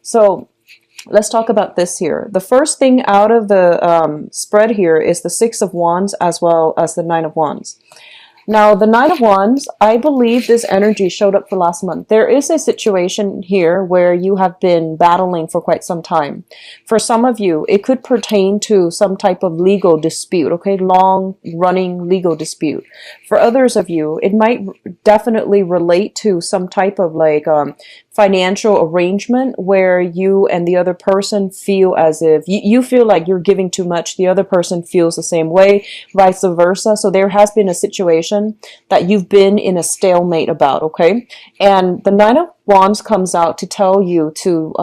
So let's talk about this here. The first thing out of the spread here is the Six of Wands as well as the Nine of Wands. Now, the Nine of Wands, I believe this energy showed up for last month. There is a situation here where you have been battling for quite some time. For some of you, it could pertain to some type of legal dispute, okay? Long-running legal dispute. For others of you, it might definitely relate to some type of like financial arrangement where you and the other person feel as if you feel like you're giving too much, the other person feels the same way, vice versa. So there has been a situation that you've been in a stalemate about, okay? And the Nine of Wands comes out to tell you to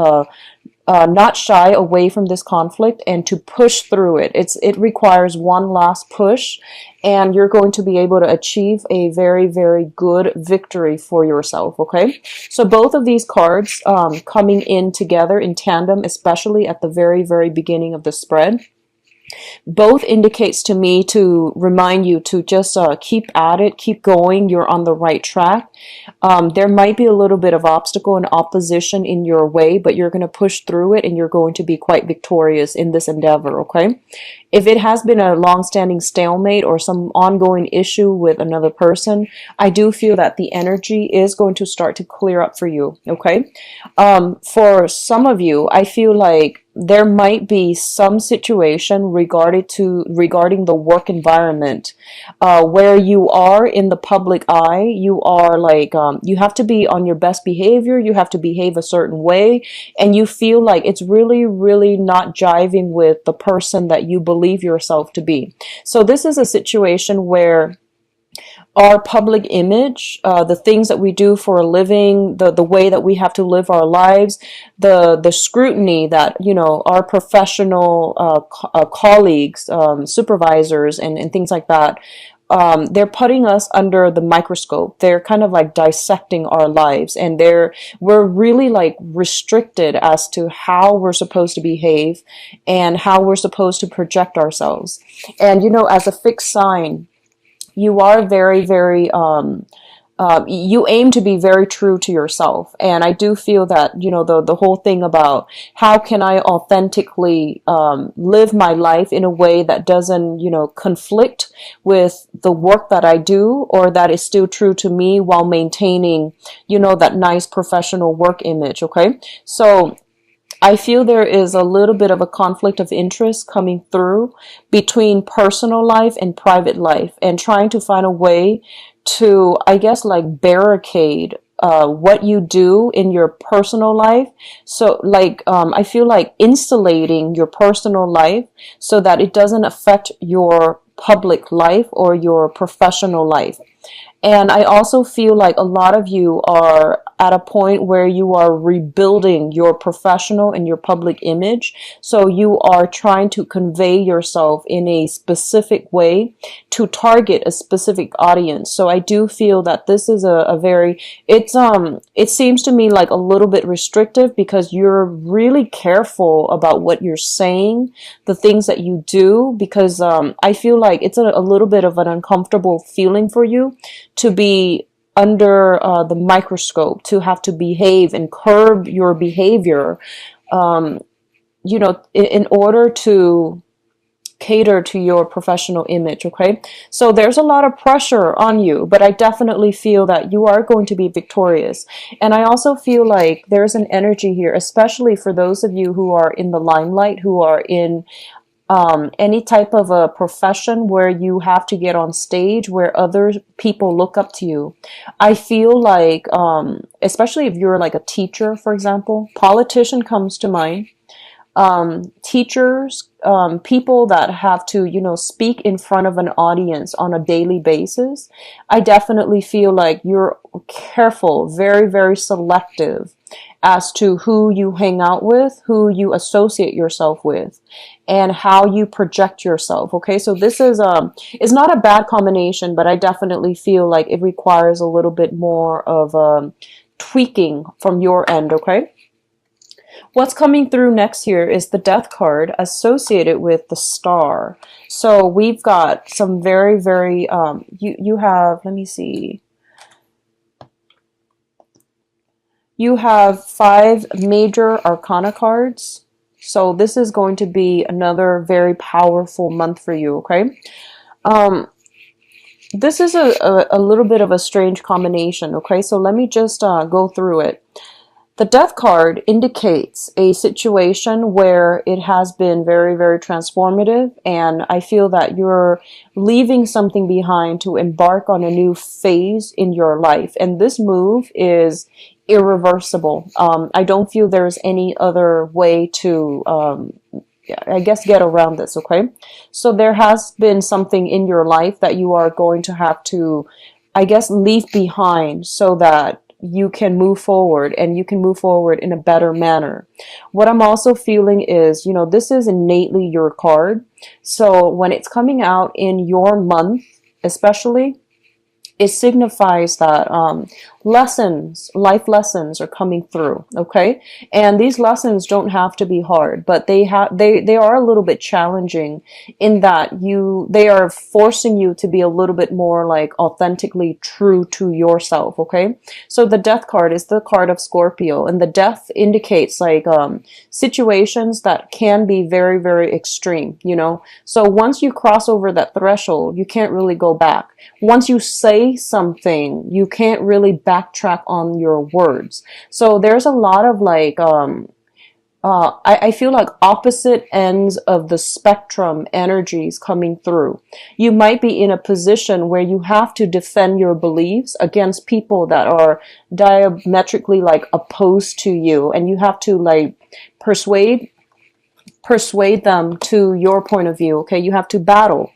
not shy away from this conflict and to push through it. It requires one last push, and you're going to be able to achieve a very, very good victory for yourself, okay? So both of these cards coming in together in tandem, especially at the very, very beginning of the spread, both indicates to me to remind you to just keep at it, keep going. You're on the right track. There might be a little bit of obstacle and opposition in your way, but you're going to push through it and you're going to be quite victorious in this endeavor, okay? If it has been a long-standing stalemate or some ongoing issue with another person, I do feel that the energy is going to start to clear up for you, okay? For some of you, I feel like there might be some situation regarding the work environment where you are in the public eye. You are like you have to be on your best behavior, you have to behave a certain way, and you feel like it's really, really not jiving with the person that you believe yourself to be. So this is a situation where our public image, the things that we do for a living, the way that we have to live our lives, the scrutiny that, you know, our professional colleagues, supervisors and things like that, they're putting us under the microscope. They're kind of like dissecting our lives, and we're really like restricted as to how we're supposed to behave and how we're supposed to project ourselves. And, you know, as a fixed sign, you are very, very, you aim to be very true to yourself. And I do feel that, you know, the whole thing about how can I authentically live my life in a way that doesn't, you know, conflict with the work that I do, or that is still true to me while maintaining, you know, that nice professional work image, okay? So I feel there is a little bit of a conflict of interest coming through between personal life and private life, and trying to find a way to, I guess, like barricade what you do in your personal life. So like, I feel like insulating your personal life so that it doesn't affect your public life or your professional life. And I also feel like a lot of you are at a point where you are rebuilding your professional and your public image. So you are trying to convey yourself in a specific way to target a specific audience. So I do feel that this is a very, it seems to me like a little bit restrictive, because you're really careful about what you're saying, the things that you do, because I feel like it's a little bit of an uncomfortable feeling for you to be under the microscope, to have to behave and curb your behavior, you know, in order to cater to your professional image, okay? So there's a lot of pressure on you, but I definitely feel that you are going to be victorious. And I also feel like there's an energy here, especially for those of you who are in the limelight, who are in any type of a profession where you have to get on stage, where other people look up to you. I feel like, especially if you're like a teacher, for example, politician comes to mind, teachers, people that have to, you know, speak in front of an audience on a daily basis. I definitely feel like you're careful, very, very selective as to who you hang out with, who you associate yourself with, and how you project yourself. Okay, so this is it's not a bad combination, but I definitely feel like it requires a little bit more of tweaking from your end. Okay, what's coming through next here is the Death card associated with the Star. So we've got some very, very you have, let me see. You have 5 major arcana cards. So this is going to be another very powerful month for you, okay? This is a little bit of a strange combination, okay? So let me just go through it. The Death card indicates a situation where it has been very, very transformative, and I feel that you're leaving something behind to embark on a new phase in your life. And this move is irreversible. I don't feel there's any other way to, I guess, get around this, okay? So there has been something in your life that you are going to have to, I guess, leave behind so that you can move forward, and you can move forward in a better manner. What I'm also feeling is, you know, this is innately your card. So when it's coming out in your month, especially, it signifies that life lessons are coming through, okay? And these lessons don't have to be hard, but they are a little bit challenging in that they are forcing you to be a little bit more like authentically true to yourself, okay? So the Death card is the card of Scorpio, and the Death indicates like situations that can be very, very extreme, you know? So once you cross over that threshold, you can't really go back. Once you say something, you can't really backtrack on your words. So there's a lot of like, I feel like opposite ends of the spectrum energies coming through. You might be in a position where you have to defend your beliefs against people that are diametrically like opposed to you, and you have to like persuade them to your point of view, okay? You have to battle.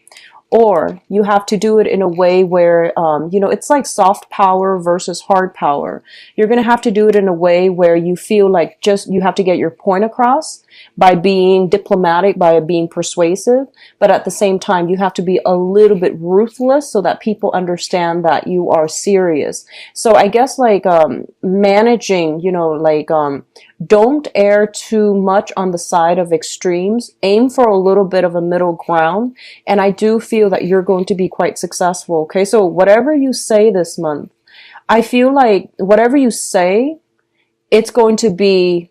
Or you have to do it in a way where, you know, it's like soft power versus hard power. You're going to have to do it in a way where you feel like just you have to get your point across by being diplomatic, by being persuasive. But at the same time, you have to be a little bit ruthless so that people understand that you are serious. So I guess like managing, you know, like don't err too much on the side of extremes. Aim for a little bit of a middle ground. And I do feel that you're going to be quite successful. Okay. So whatever you say this month, I feel like whatever you say, it's going to be,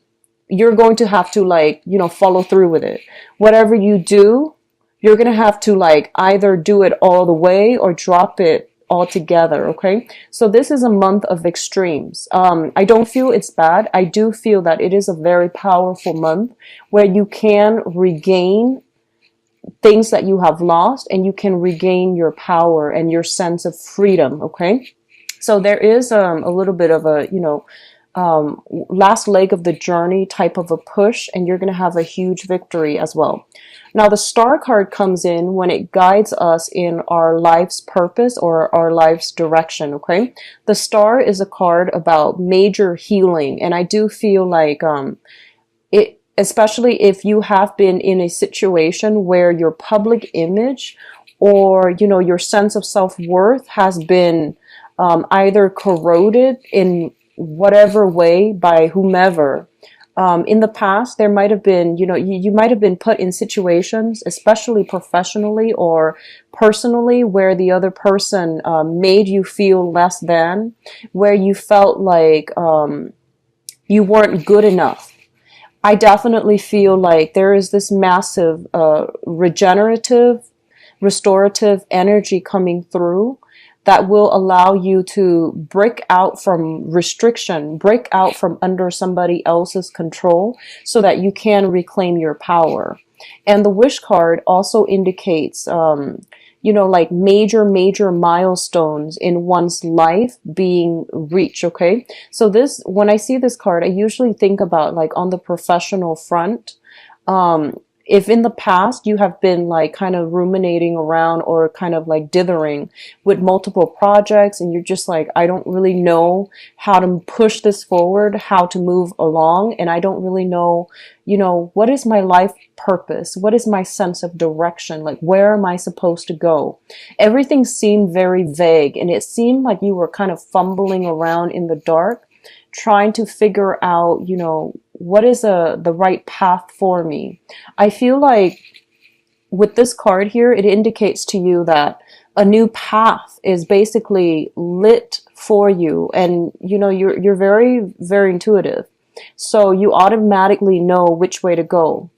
you're going to have to like, you know, follow through with it. Whatever you do, you're going to have to like either do it all the way or drop it altogether. Okay. So this is a month of extremes. I don't feel it's bad. I do feel that it is a very powerful month where you can regain things that you have lost, and you can regain your power and your sense of freedom. Okay. So there is a little bit of a, you know, last leg of the journey type of a push, and you're going to have a huge victory as well. Now the Star card comes in when it guides us in our life's purpose or our life's direction, okay? The Star is a card about major healing, and I do feel like it, especially if you have been in a situation where your public image or, you know, your sense of self-worth has been either corroded in whatever way by whomever. In the past, there might have been, you know, you might have been put in situations, especially professionally or personally, where the other person made you feel less than, where you felt like you weren't good enough. I definitely feel like there is this massive regenerative, restorative energy coming through that will allow you to break out from restriction, break out from under somebody else's control so that you can reclaim your power. And the Wish card also indicates, you know, like major milestones in one's life being reached, okay? So this, when I see this card, I usually think about like on the professional front, if in the past you have been like kind of ruminating around or kind of like dithering with multiple projects and you're just like, I don't really know how to push this forward, how to move along, and I don't really know, you know, what is my life purpose? What is my sense of direction? Like, where am I supposed to go? Everything seemed very vague, and it seemed like you were kind of fumbling around in the dark, trying to figure out, you know, what is the right path for me. I feel like with this card here, it indicates to you that a new path is basically lit for you. And you know, you're very, very intuitive. So you automatically know which way to go.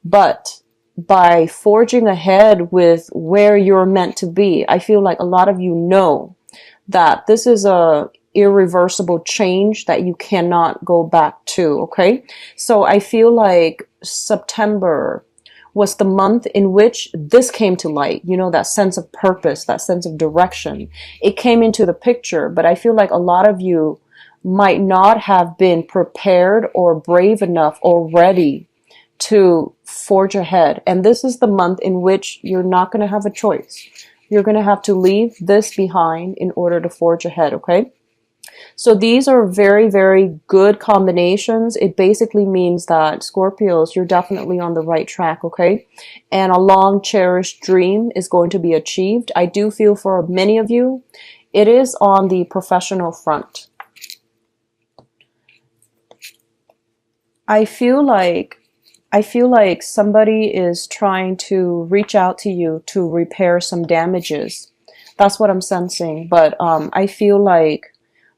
But by forging ahead with where you're meant to be, I feel like a lot of you know that this is a irreversible change that you cannot go back to, okay? So I feel like September was the month in which this came to light, you know, that sense of purpose, that sense of direction. It came into the picture, but I feel like a lot of you might not have been prepared or brave enough or ready to forge ahead. And this is the month in which you're not going to have a choice. You're going to have to leave this behind in order to forge ahead, okay? So these are very, very good combinations. It basically means that Scorpios, you're definitely on the right track, okay? And a long cherished dream is going to be achieved. I do feel for many of you, it is on the professional front. I feel like somebody is trying to reach out to you to repair some damages. That's what I'm sensing. But I feel like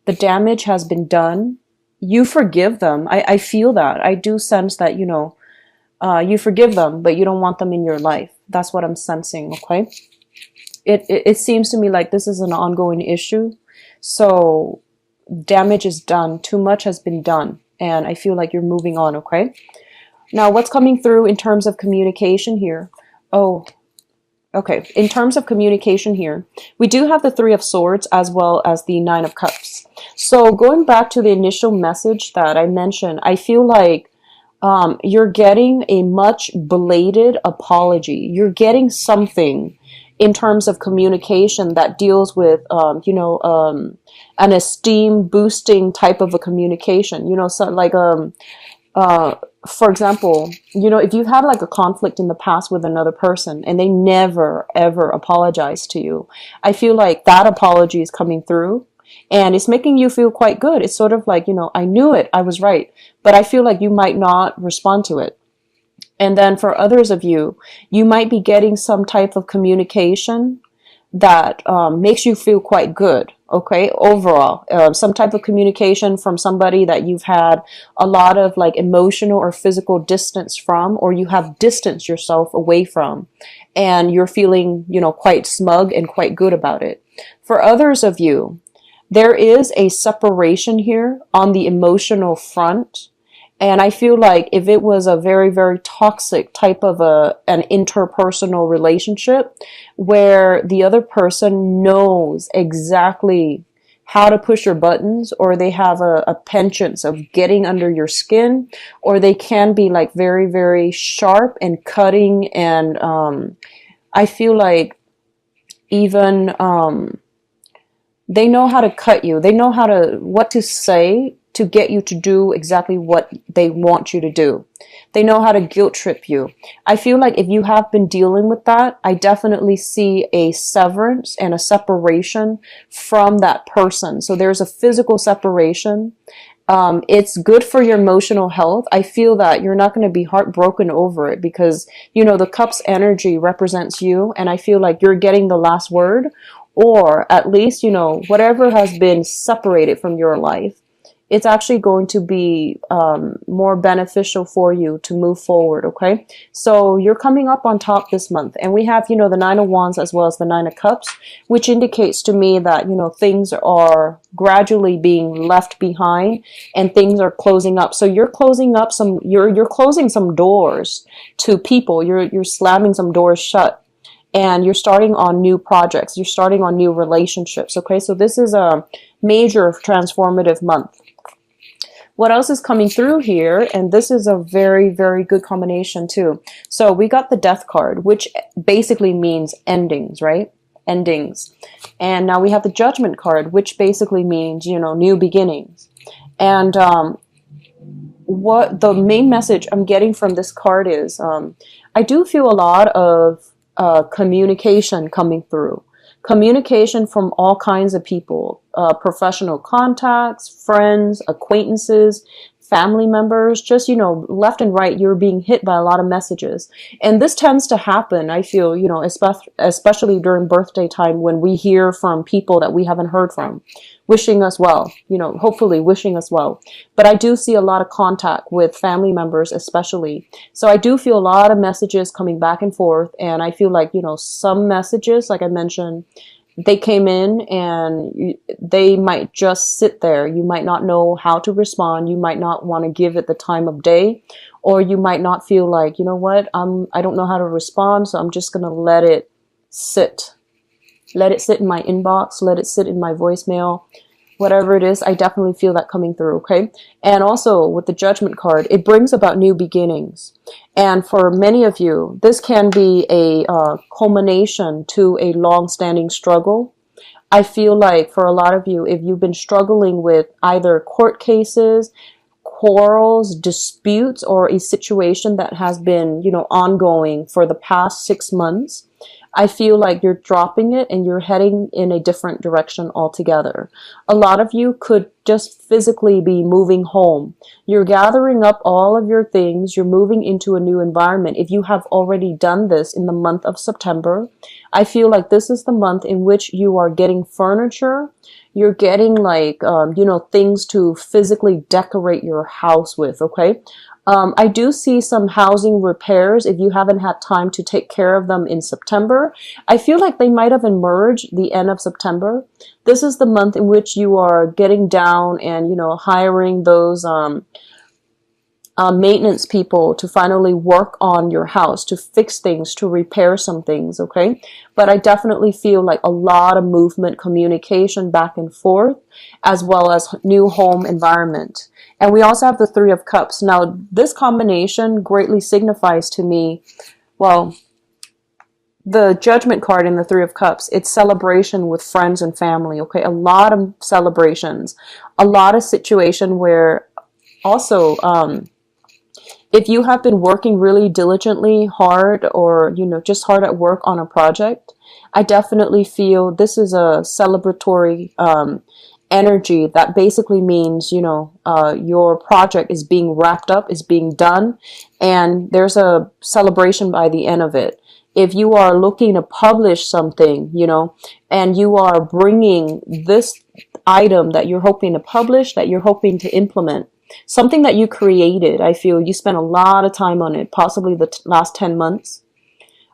the damage has been done. You forgive them. I feel that. I do sense that, you know, you forgive them, but you don't want them in your life. That's what I'm sensing, okay? It seems to me like this is an ongoing issue. So damage is done. Too much has been done. And I feel like you're moving on, okay? Now, what's coming through in terms of communication here? Oh, okay. In terms of communication here, we do have the Three of Swords as well as the Nine of Cups. So going back to the initial message that I mentioned, I feel like you're getting a much belated apology. You're getting something in terms of communication that deals with, an esteem boosting type of a communication, you know, so like, for example, you know, if you've had like a conflict in the past with another person and they never, ever apologize to you, I feel like that apology is coming through and it's making you feel quite good. It's sort of like, you know, I knew it, I was right, but I feel like you might not respond to it. And then for others of you, you might be getting some type of communication that makes you feel quite good, okay, overall. Some type of communication from somebody that you've had a lot of like emotional or physical distance from, or you have distanced yourself away from, and you're feeling, you know, quite smug and quite good about it. For others of you, there is a separation here on the emotional front. And I feel like if it was a very, very toxic type of an interpersonal relationship where the other person knows exactly how to push your buttons, or they have a penchant of getting under your skin, or they can be like very, very sharp and cutting. And I feel like even they know how to cut you. They know what to say to get you to do exactly what they want you to do. They know how to guilt trip you. I feel like if you have been dealing with that, I definitely see a severance and a separation from that person. So there's a physical separation. It's good for your emotional health. I feel that you're not going to be heartbroken over it because, you know, the cup's energy represents you. And I feel like you're getting the last word, or at least, you know, whatever has been separated from your life, it's actually going to be more beneficial for you to move forward, okay? So you're coming up on top this month. And we have, you know, the Nine of Wands as well as the Nine of Cups, which indicates to me that, you know, things are gradually being left behind and things are closing up. So you're closing up you're closing some doors to people. You're slamming some doors shut. And you're starting on new projects. You're starting on new relationships, okay? So this is a major transformative month. What else is coming through here? And this is a very, very good combination too. So we got the Death card, which basically means endings, right? Endings. And now we have the Judgment card, which basically means, you know, new beginnings. And what the main message I'm getting from this card is, I do feel a lot of communication coming through. Communication from all kinds of people, professional contacts, friends, acquaintances, family members, just, left and right, you're being hit by a lot of messages. And this tends to happen, I feel, especially during birthday time when we hear from people that we haven't heard from, wishing us well, hopefully wishing us well. But I do see a lot of contact with family members, especially. So I do feel a lot of messages coming back and forth. And I feel like, some messages, like I mentioned, they came in and they might just sit there. You might not know how to respond. You might not want to give it the time of day, or you might not feel like, you know what, I don't know how to respond, so I'm just going to let it sit. Let it sit in my inbox. Let it sit in my voicemail. Whatever it is, I definitely feel that coming through, okay? And also with the Judgment card, it brings about new beginnings. And for many of you, this can be a culmination to a long-standing struggle. I feel like for a lot of you, if you've been struggling with either court cases, quarrels, disputes, or a situation that has been, ongoing for the past 6 months, I feel like you're dropping it and you're heading in a different direction altogether. A lot of you could just physically be moving home. You're gathering up all of your things. You're moving into a new environment. If you have already done this in the month of September, I feel like this is the month in which you are getting furniture. You're getting things to physically decorate your house with, okay? I do see some housing repairs if you haven't had time to take care of them in September. I feel like they might have emerged the end of September. This is the month in which you are getting down and, hiring those maintenance people to finally work on your house, to fix things, to repair some things, okay? But I definitely feel like a lot of movement, communication back and forth, as well as new home environment. And we also have the Three of Cups. Now, this combination greatly signifies to me, well, the Judgment card in the Three of Cups, it's celebration with friends and family, okay? A lot of celebrations, a lot of situation where also, if you have been working really diligently, hard, or, just hard at work on a project, I definitely feel this is a celebratory energy that basically means, your project is being wrapped up, is being done, and there's a celebration by the end of it. If you are looking to publish something, and you are bringing this item that you're hoping to publish, that you're hoping to implement, something that you created, I feel you spent a lot of time on it, possibly the last 10 months.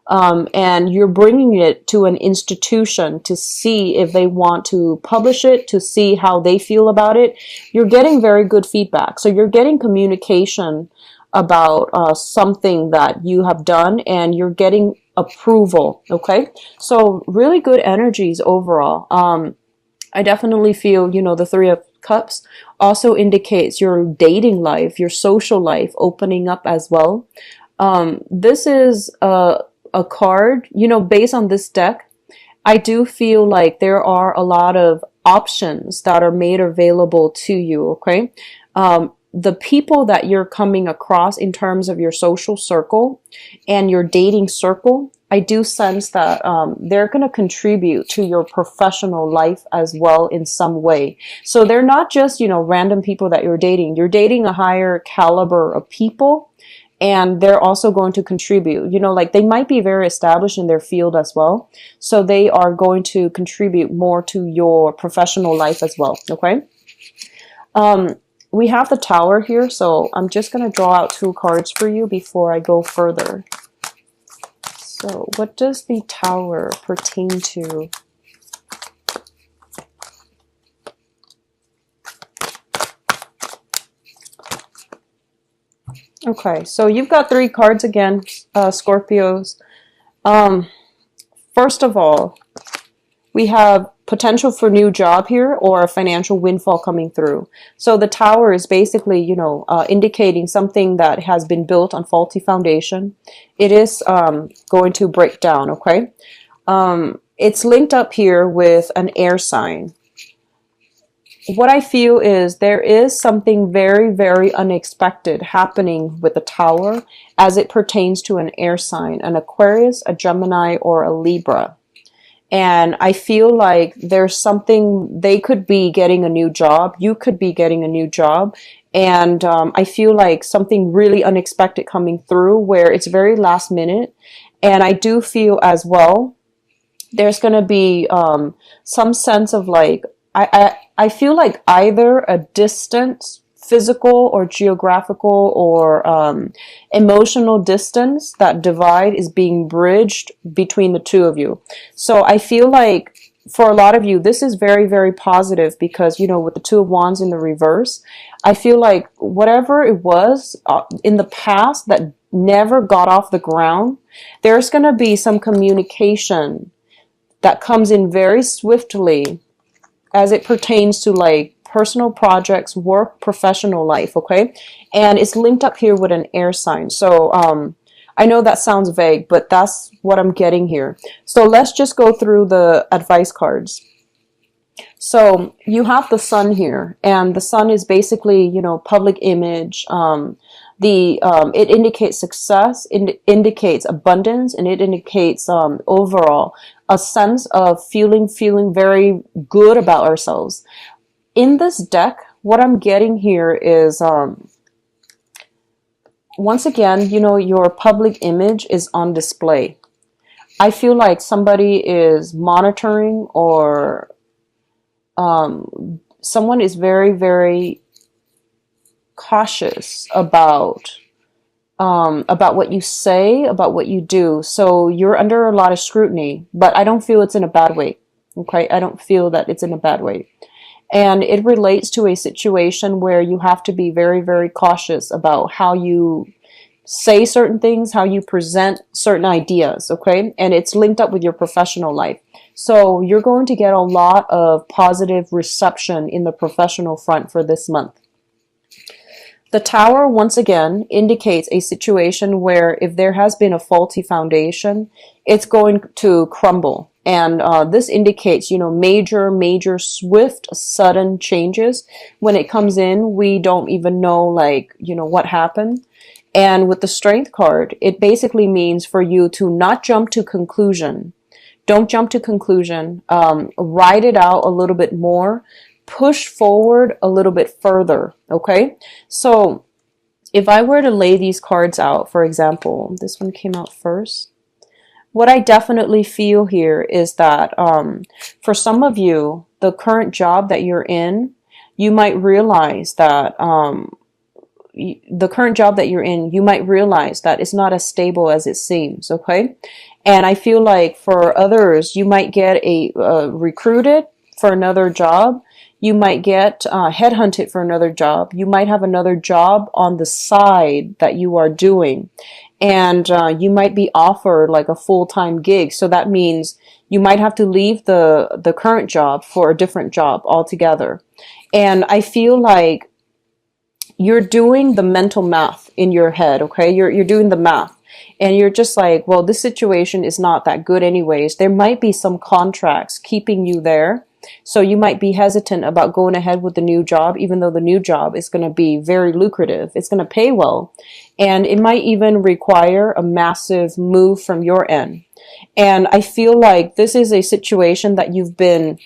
And you're bringing it to an institution to see if they want to publish it, to see how they feel about it. You're getting very good feedback. So you're getting communication about something that you have done, and you're getting approval, okay? So really good energies overall. I definitely feel, the Three of Cups also indicates your dating life, your social life opening up as well. This is a card, based on this deck, I do feel like there are a lot of options that are made available to you, okay? The people that you're coming across in terms of your social circle and your dating circle, I do sense that they're going to contribute to your professional life as well in some way. So they're not just, random people that you're dating. You're dating a higher caliber of people, and they're also going to contribute. They might be very established in their field as well. So they are going to contribute more to your professional life as well, okay? We have the Tower here, so I'm just going to draw out 2 cards for you before I go further. So what does the Tower pertain to? Okay, so you've got 3 cards again, Scorpios. First of all, we have potential for new job here or a financial windfall coming through. So the Tower is basically, indicating something that has been built on faulty foundation. It is going to break down, okay? It's linked up here with an air sign. What I feel is there is something very, very unexpected happening with the Tower as it pertains to an air sign, an Aquarius, a Gemini, or a Libra. And I feel like there's something, they could be getting a new job, you could be getting a new job, and I feel like something really unexpected coming through where it's very last minute. And I do feel as well there's going to be some sense of like, I feel like either a distance, physical or geographical or emotional distance, that divide is being bridged between the two of you. So I feel like for a lot of you, this is very, very positive because, you know, with the Two of Wands in the reverse, I feel like whatever it was in the past that never got off the ground, there's going to be some communication that comes in very swiftly as it pertains to like personal projects, work, professional life, okay? And it's linked up here with an air sign. So I know that sounds vague, but that's what I'm getting here. So let's just go through the advice cards. So you have the sun here, and the sun is basically, you know, public image. It indicates success, it indicates abundance, and it indicates overall a sense of feeling very good about ourselves. In this deck, what I'm getting here is once again, you know, your public image is on display. I feel like somebody is monitoring, or someone is very, very cautious about what you say, about what you do. So you're under a lot of scrutiny, but I don't feel it's in a bad way. Okay, I don't feel that it's in a bad way. And it relates to a situation where you have to be very, very cautious about how you say certain things, how you present certain ideas, okay? And it's linked up with your professional life. So you're going to get a lot of positive reception in the professional front for this month. The Tower, once again, indicates a situation where if there has been a faulty foundation, it's going to crumble. And this indicates, you know, major, swift, sudden changes. When it comes in, we don't even know, like, you know, what happened. And with the Strength card, it basically means for you to not jump to conclusion. Don't jump to conclusion. Ride it out a little bit more. Push forward a little bit further, okay? So if I were to lay these cards out, for example, this one came out first. What I definitely feel here is that for some of you, the current job that you're in, you might realize that you might realize that it's not as stable as it seems, okay? And I feel like for others, you might get recruited for another job. You might get headhunted for another job. You might have another job on the side that you are doing. And you might be offered like a full-time gig. So that means you might have to leave the current job for a different job altogether. And I feel like you're doing the mental math in your head, okay? You're doing the math. And you're just like, well, this situation is not that good anyways. There might be some contracts keeping you there. So you might be hesitant about going ahead with the new job, even though the new job is going to be very lucrative. It's going to pay well. And it might even require a massive move from your end. And I feel like this is a situation that you've been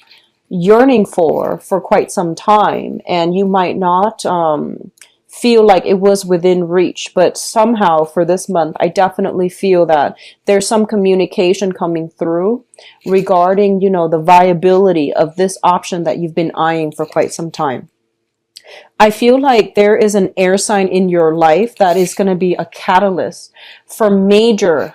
yearning for quite some time. And you might not feel like it was within reach, but somehow for this month, I definitely feel that there's some communication coming through regarding, you know, the viability of this option that you've been eyeing for quite some time. I feel like there is an air sign in your life that is going to be a catalyst for major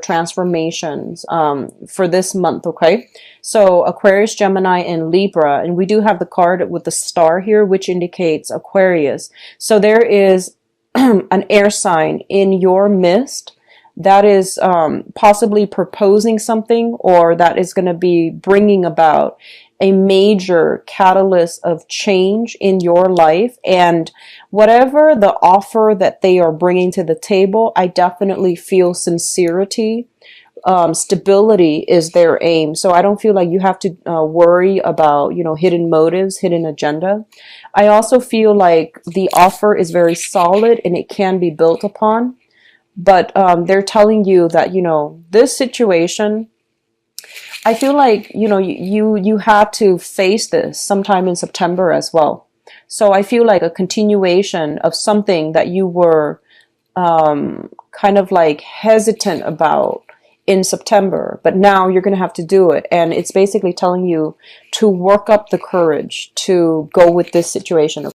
transformations for this month, okay? So Aquarius, Gemini, and Libra, and we do have the card with the star here, which indicates Aquarius. So there is an air sign in your midst that is possibly proposing something, or that is going to be bringing about a major catalyst of change in your life. And whatever the offer that they are bringing to the table, I definitely feel sincerity, stability is their aim. So I don't feel like you have to worry about, you know, hidden motives, hidden agenda. I also feel like the offer is very solid and it can be built upon. But they're telling you that, you know, this situation I feel like, you know, you had to face this sometime in September as well. So I feel like a continuation of something that you were kind of like hesitant about in September, but now you're going to have to do it. And it's basically telling you to work up the courage to go with this situation,